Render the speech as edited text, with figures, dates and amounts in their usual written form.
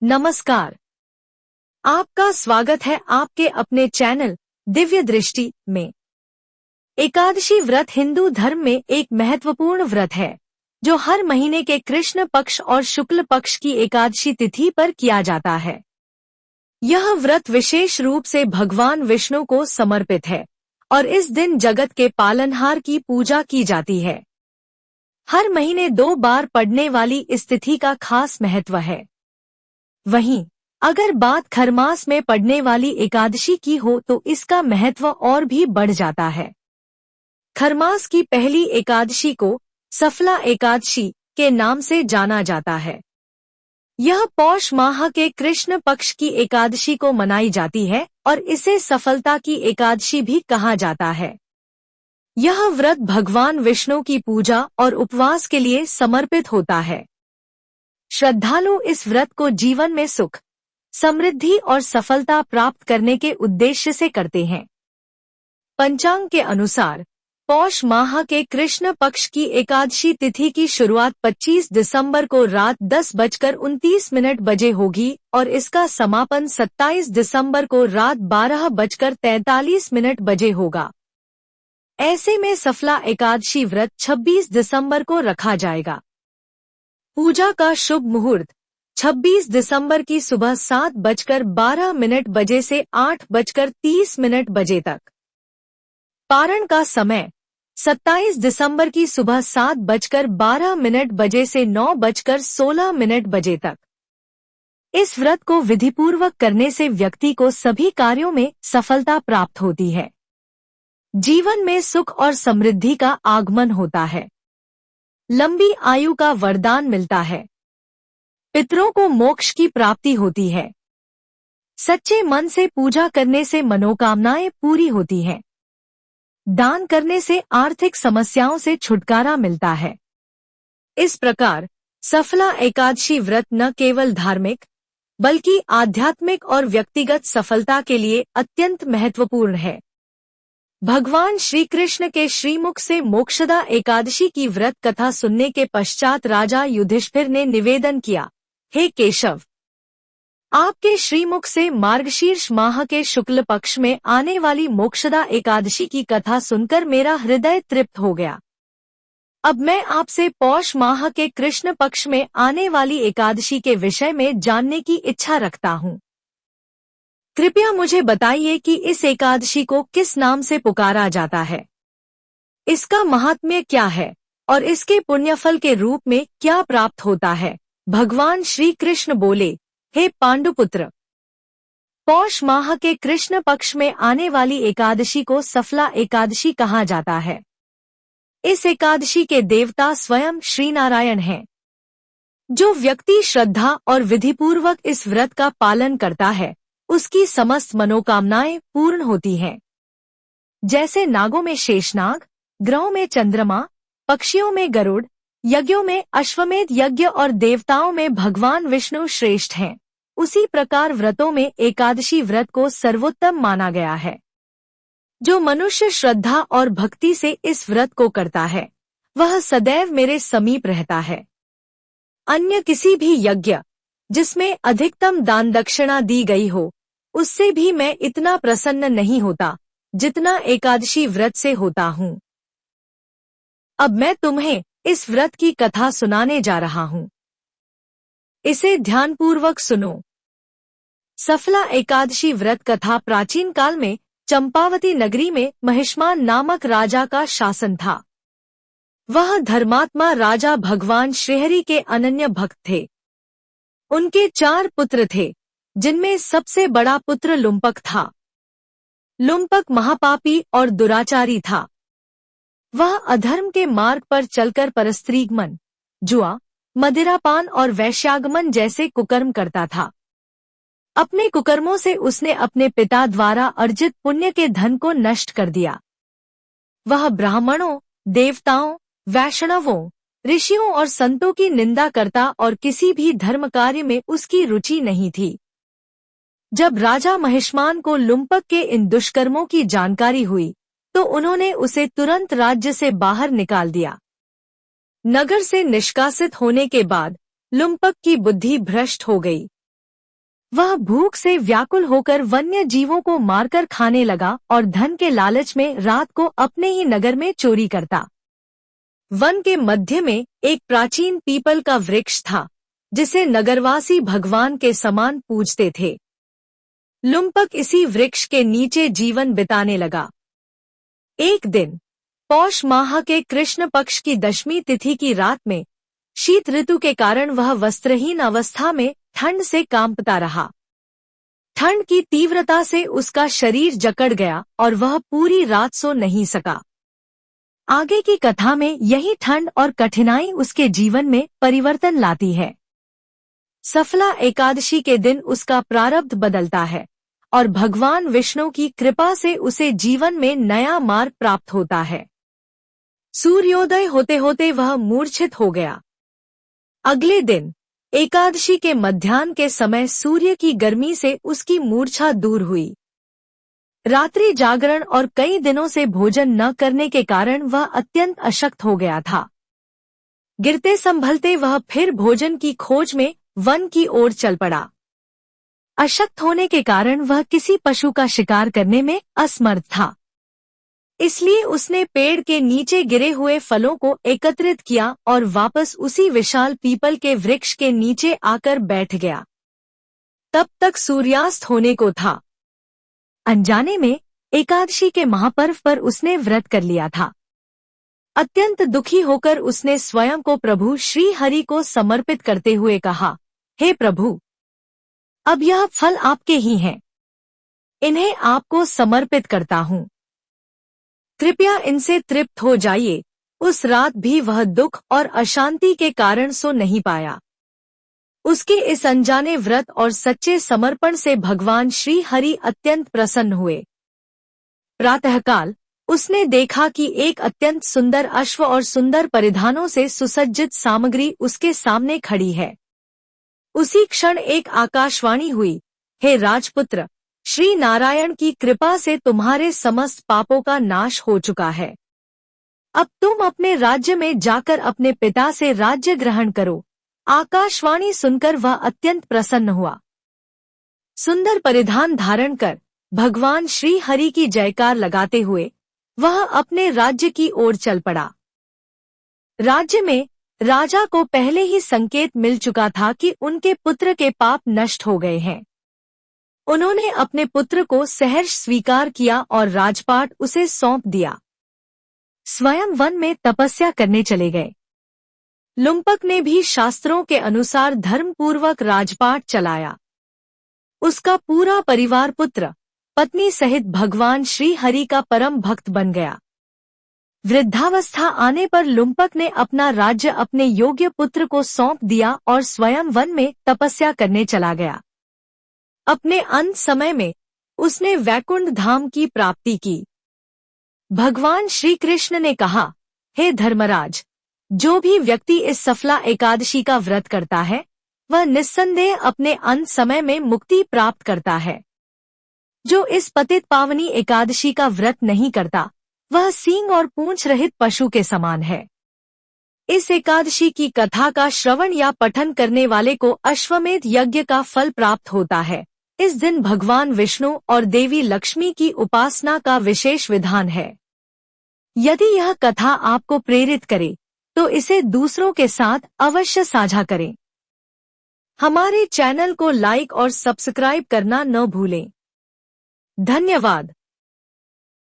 नमस्कार। आपका स्वागत है आपके अपने चैनल दिव्य दृष्टि में। एकादशी व्रत हिंदू धर्म में एक महत्वपूर्ण व्रत है जो हर महीने के कृष्ण पक्ष और शुक्ल पक्ष की एकादशी तिथि पर किया जाता है। यह व्रत विशेष रूप से भगवान विष्णु को समर्पित है और इस दिन जगत के पालनहार की पूजा की जाती है। हर महीने 2 बार पड़ने वाली इस तिथि का खास महत्व है। वहीं अगर बात खरमास में पड़ने वाली एकादशी की हो तो इसका महत्व और भी बढ़ जाता है। खरमास की पहली एकादशी को सफला एकादशी के नाम से जाना जाता है। यह पौष माह के कृष्ण पक्ष की एकादशी को मनाई जाती है और इसे सफलता की एकादशी भी कहा जाता है। यह व्रत भगवान विष्णु की पूजा और उपवास के लिए समर्पित होता है। श्रद्धालु इस व्रत को जीवन में सुख, समृद्धि और सफलता प्राप्त करने के उद्देश्य से करते हैं। पंचांग के अनुसार पौष माह के कृष्ण पक्ष की एकादशी तिथि की शुरुआत 25 दिसंबर को रात 10:29 बजे होगी और इसका समापन 27 दिसंबर को रात 12:43 बजे होगा। ऐसे में सफला एकादशी व्रत 26 दिसंबर को रखा जाएगा। पूजा का शुभ मुहूर्त 26 दिसंबर की सुबह 7:12 बजे से 8:30 बजे तक। पारण का समय 27 दिसंबर की सुबह 7:12 बजे से 9:16 बजे तक। इस व्रत को विधिपूर्वक करने से व्यक्ति को सभी कार्यों में सफलता प्राप्त होती है। जीवन में सुख और समृद्धि का आगमन होता है। लंबी आयु का वरदान मिलता है। पितरों को मोक्ष की प्राप्ति होती है। सच्चे मन से पूजा करने से मनोकामनाएं पूरी होती हैं। दान करने से आर्थिक समस्याओं से छुटकारा मिलता है। इस प्रकार सफला एकादशी व्रत न केवल धार्मिक बल्कि आध्यात्मिक और व्यक्तिगत सफलता के लिए अत्यंत महत्वपूर्ण है। भगवान श्री कृष्ण के श्रीमुख से मोक्षदा एकादशी की व्रत कथा सुनने के पश्चात राजा युधिष्ठिर ने निवेदन किया, हे केशव, आपके श्रीमुख से मार्गशीर्ष माह के शुक्ल पक्ष में आने वाली मोक्षदा एकादशी की कथा सुनकर मेरा हृदय तृप्त हो गया। अब मैं आपसे पौष माह के कृष्ण पक्ष में आने वाली एकादशी के विषय में जानने की इच्छा रखता हूँ। कृपया मुझे बताइए कि इस एकादशी को किस नाम से पुकारा जाता है, इसका महात्म्य क्या है और इसके पुण्यफल के रूप में क्या प्राप्त होता है। भगवान श्री कृष्ण बोले, हे पांडुपुत्र, पौष माह के कृष्ण पक्ष में आने वाली एकादशी को सफला एकादशी कहा जाता है। इस एकादशी के देवता स्वयं श्री नारायण हैं। जो व्यक्ति श्रद्धा और विधिपूर्वक इस व्रत का पालन करता है उसकी समस्त मनोकामनाएं पूर्ण होती हैं। जैसे नागों में शेषनाग, ग्रहों में चंद्रमा, पक्षियों में गरुड़, यज्ञों में अश्वमेध यज्ञ और देवताओं में भगवान विष्णु श्रेष्ठ हैं, उसी प्रकार व्रतों में एकादशी व्रत को सर्वोत्तम माना गया है। जो मनुष्य श्रद्धा और भक्ति से इस व्रत को करता है वह सदैव मेरे समीप रहता है। अन्य किसी भी यज्ञ जिसमें अधिकतम दान दक्षिणा दी गई हो उससे भी मैं इतना प्रसन्न नहीं होता जितना एकादशी व्रत से होता हूँ। अब मैं तुम्हें इस व्रत की कथा सुनाने जा रहा हूँ। इसे ध्यानपूर्वक सुनो। सफला एकादशी व्रत कथा प्राचीन काल में चंपावती नगरी में महिष्मान नामक राजा का शासन था। वह धर्मात्मा राजा भगवान श्रीहरि के अनन्य भक्त थे। उनके 4 पुत्र थे जिनमें सबसे बड़ा पुत्र लुम्पक था। लुम्पक महापापी और दुराचारी था। वह अधर्म के मार्ग पर चलकर परस्त्रीगमन, जुआ, मदिरापान और वैश्यागमन जैसे कुकर्म करता था। अपने कुकर्मों से उसने अपने पिता द्वारा अर्जित पुण्य के धन को नष्ट कर दिया। वह ब्राह्मणों, देवताओं, वैष्णवों, ऋषियों और संतों की निंदा करता और किसी भी धर्म कार्य में उसकी रुचि नहीं थी। जब राजा महिष्मान को लुम्पक के इन दुष्कर्मों की जानकारी हुई तो उन्होंने उसे तुरंत राज्य से बाहर निकाल दिया। नगर से निष्कासित होने के बाद लुम्पक की बुद्धि भ्रष्ट हो गई। वह भूख से व्याकुल होकर वन्य जीवों को मारकर खाने लगा और धन के लालच में रात को अपने ही नगर में चोरी करता। वन के मध्य में एक प्राचीन पीपल का वृक्ष था, जिसे नगरवासी भगवान के समान पूजते थे। लुम्पक इसी वृक्ष के नीचे जीवन बिताने लगा। एक दिन पौष माह के कृष्ण पक्ष की दशमी तिथि की रात में शीत ऋतु के कारण वह वस्त्रहीन अवस्था में ठंड से कांपता रहा। ठंड की तीव्रता से उसका शरीर जकड़ गया और वह पूरी रात सो नहीं सका। आगे की कथा में यही ठंड और कठिनाई उसके जीवन में परिवर्तन लाती है। सफला एकादशी के दिन उसका प्रारब्ध बदलता है और भगवान विष्णु की कृपा से उसे जीवन में नया मार्ग प्राप्त होता है। सूर्योदय होते होते वह मूर्छित हो गया। अगले दिन एकादशी के मध्याह्न के समय सूर्य की गर्मी से उसकी मूर्छा दूर हुई। रात्रि जागरण और कई दिनों से भोजन न करने के कारण वह अत्यंत अशक्त हो गया था। गिरते संभलते वह फिर भोजन की खोज में वन की ओर चल पड़ा। अशक्त होने के कारण वह किसी पशु का शिकार करने में असमर्थ था। इसलिए उसने पेड़ के नीचे गिरे हुए फलों को एकत्रित किया और वापस उसी विशाल पीपल के वृक्ष के नीचे आकर बैठ गया। तब तक सूर्यास्त होने को था। अनजाने में एकादशी के महापर्व पर उसने व्रत कर लिया था। अत्यंत दुखी होकर उसने स्वयं को प्रभु श्री हरि को समर्पित करते हुए कहा, हे प्रभु, अब यह फल आपके ही हैं। इन्हें आपको समर्पित करता हूँ। कृपया इनसे तृप्त हो जाइए। उस रात भी वह दुख और अशांति के कारण सो नहीं पाया। उसके इस अनजाने व्रत और सच्चे समर्पण से भगवान श्री हरि अत्यंत प्रसन्न हुए। प्रातःकाल उसने देखा कि एक अत्यंत सुंदर अश्व और सुंदर परिधानों से सुसज्जित सामग्री उसके सामने खड़ी है। उसी क्षण एक आकाशवाणी हुई, हे राजपुत्र, श्री नारायण की कृपा से तुम्हारे समस्त पापों का नाश हो चुका है। अब तुम अपने राज्य में जाकर अपने पिता से राज्य ग्रहण करो। आकाशवाणी सुनकर वह अत्यंत प्रसन्न हुआ। सुंदर परिधान धारण कर भगवान श्री हरि की जयकार लगाते हुए वह अपने राज्य की ओर चल पड़ा। राज्य में राजा को पहले ही संकेत मिल चुका था कि उनके पुत्र के पाप नष्ट हो गए हैं। उन्होंने अपने पुत्र को सहर्ष स्वीकार किया और राजपाट उसे सौंप दिया। स्वयं वन में तपस्या करने चले गए। लुम्पक ने भी शास्त्रों के अनुसार धर्मपूर्वक राजपाट चलाया। उसका पूरा परिवार पुत्र पत्नी सहित भगवान श्री हरि का परम भक्त बन गया। वृद्धावस्था आने पर लुम्पक ने अपना राज्य अपने योग्य पुत्र को सौंप दिया और स्वयं वन में तपस्या करने चला गया। अपने अंत समय में उसने वैकुंठ धाम की प्राप्ति की। भगवान श्री कृष्ण ने कहा, हे धर्मराज, जो भी व्यक्ति इस सफला एकादशी का व्रत करता है वह निस्संदेह अपने अंत समय में मुक्ति प्राप्त करता है। जो इस पतित पावनी एकादशी का व्रत नहीं करता वह सींग और पूंछ रहित पशु के समान है। इस एकादशी की कथा का श्रवण या पठन करने वाले को अश्वमेध यज्ञ का फल प्राप्त होता है। इस दिन भगवान विष्णु और देवी लक्ष्मी की उपासना का विशेष विधान है। यदि यह कथा आपको प्रेरित करे तो इसे दूसरों के साथ अवश्य साझा करें। हमारे चैनल को लाइक और सब्सक्राइब करना न भूलें। धन्यवाद।